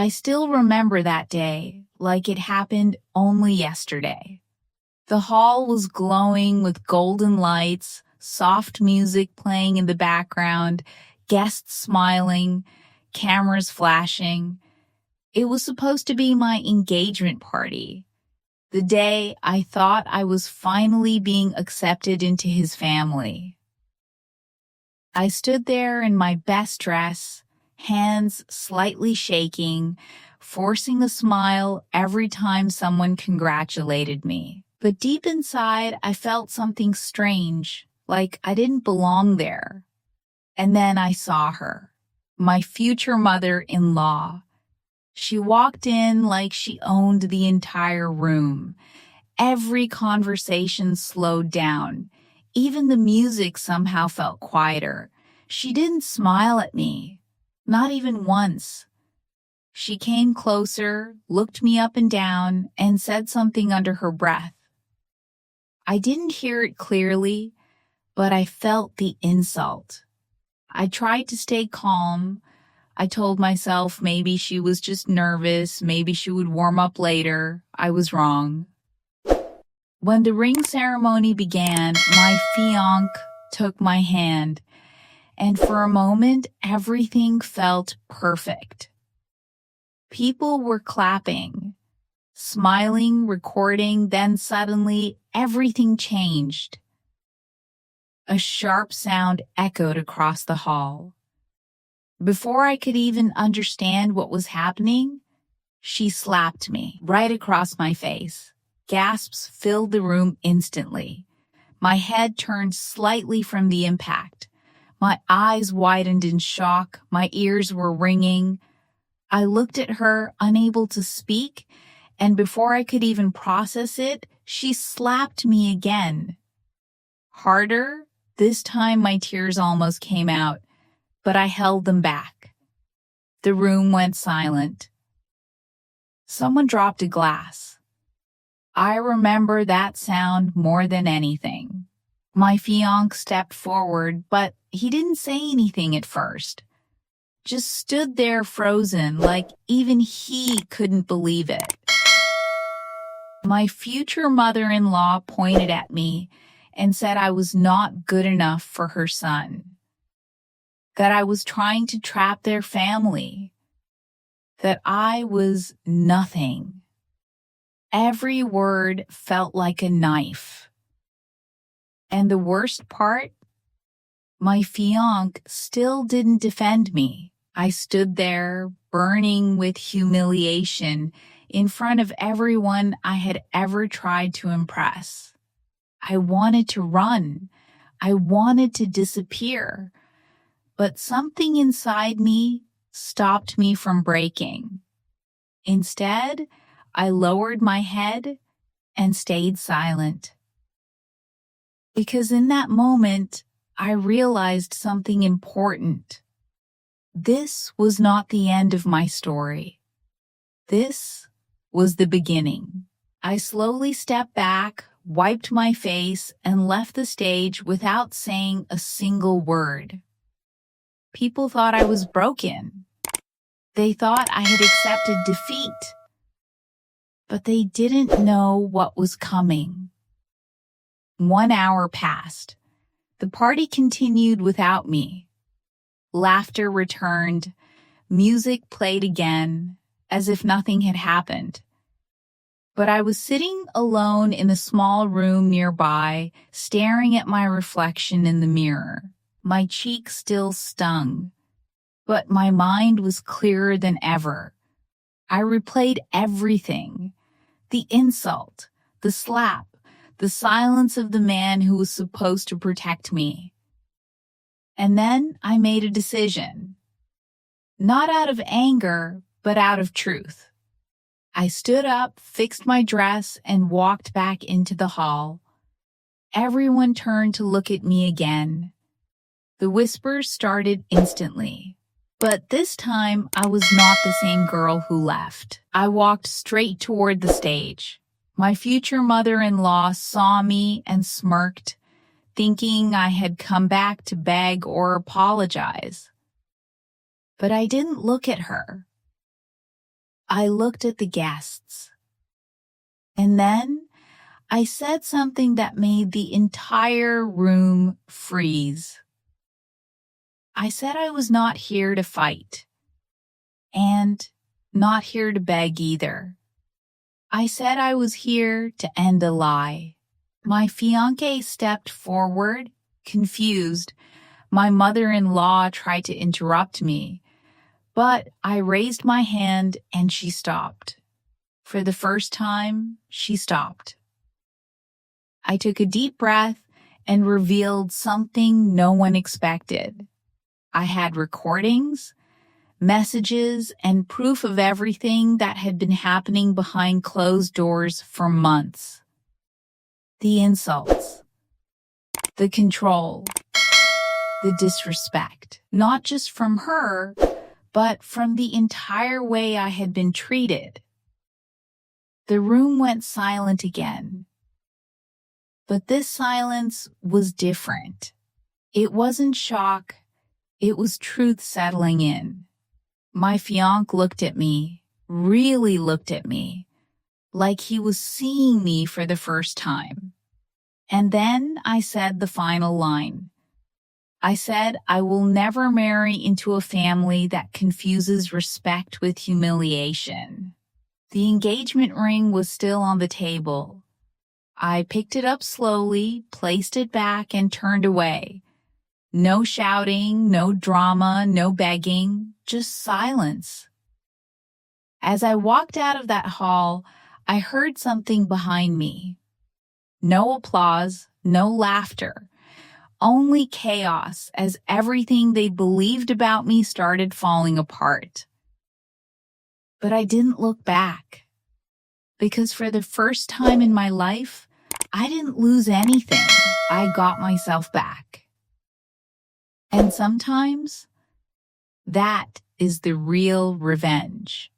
I still remember that day like it happened only yesterday. The hall was glowing with golden lights, soft music playing in the background, guests smiling, cameras flashing. It was supposed to be my engagement party, the day I thought I was finally being accepted into his family. I stood there in my best dress, hands slightly shaking, forcing a smile every time someone congratulated me. But deep inside, I felt something strange, like I didn't belong there. And then I saw her, my future mother-in-law. She walked in like she owned the entire room. Every conversation slowed down. Even the music somehow felt quieter. She didn't smile at me, not even once. She came closer, looked me up and down, and said something under her breath. I didn't hear it clearly, but I felt the insult. I tried to stay calm. I told myself maybe she was just nervous, maybe she would warm up later. I was wrong. When the ring ceremony began, my fiancé took my hand, and for a moment, everything felt perfect. People were clapping, smiling, recording, then suddenly everything changed. A sharp sound echoed across the hall. Before I could even understand what was happening, she slapped me right across my face. Gasps filled the room instantly. My head turned slightly from the impact. My eyes widened in shock. My ears were ringing. I looked at her, unable to speak, and before I could even process it, she slapped me again. Harder. This time my tears almost came out, but I held them back. The room went silent. Someone dropped a glass. I remember that sound more than anything. My fiancé stepped forward, but he didn't say anything at first. Just stood there frozen, like even he couldn't believe it. My future mother-in-law pointed at me and said I was not good enough for her son, that I was trying to trap their family, that I was nothing. Every word felt like a knife. And the worst part, my fiancé still didn't defend me. I stood there, burning with humiliation, in front of everyone I had ever tried to impress. I wanted to run. I wanted to disappear. But something inside me stopped me from breaking. Instead, I lowered my head and stayed silent. Because in that moment, I realized something important. This was not the end of my story. This was the beginning. I slowly stepped back, wiped my face, and left the stage without saying a single word. People thought I was broken. They thought I had accepted defeat. But they didn't know what was coming. 1 hour passed. The party continued without me. Laughter returned. Music played again, as if nothing had happened. But I was sitting alone in a small room nearby, staring at my reflection in the mirror. My cheek still stung, but my mind was clearer than ever. I replayed everything. The insult, the slap, the silence of the man who was supposed to protect me. And then I made a decision. Not out of anger, but out of truth. I stood up, fixed my dress, and walked back into the hall. Everyone turned to look at me again. The whispers started instantly. But this time, I was not the same girl who left. I walked straight toward the stage. My future mother-in-law saw me and smirked, thinking I had come back to beg or apologize. But I didn't look at her. I looked at the guests. And then I said something that made the entire room freeze. I said I was not here to fight. And not here to beg either. I said I was here to end a lie. My fiancé stepped forward, confused. My mother-in-law tried to interrupt me, but I raised my hand and she stopped. For the first time, she stopped. I took a deep breath and revealed something no one expected. I had recordings, messages, and proof of everything that had been happening behind closed doors for months. The insults, the control, the disrespect, not just from her, but from the entire way I had been treated. The room went silent again. But this silence was different. It wasn't shock, it was truth settling in. My fiancé looked at me, really looked at me, like he was seeing me for the first time. And then I said the final line. I said I will never marry into a family that confuses respect with humiliation. The engagement ring was still on the table. I picked it up slowly, placed it back, and turned away. No shouting, no drama, no begging, just silence. As I walked out of that hall, I heard something behind me. No applause, no laughter, only chaos as everything they believed about me started falling apart. But I didn't look back, because for the first time in my life, I didn't lose anything. I got myself back. And sometimes, that is the real revenge.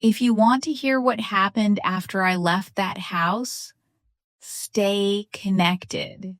If you want to hear what happened after I left that house, stay connected.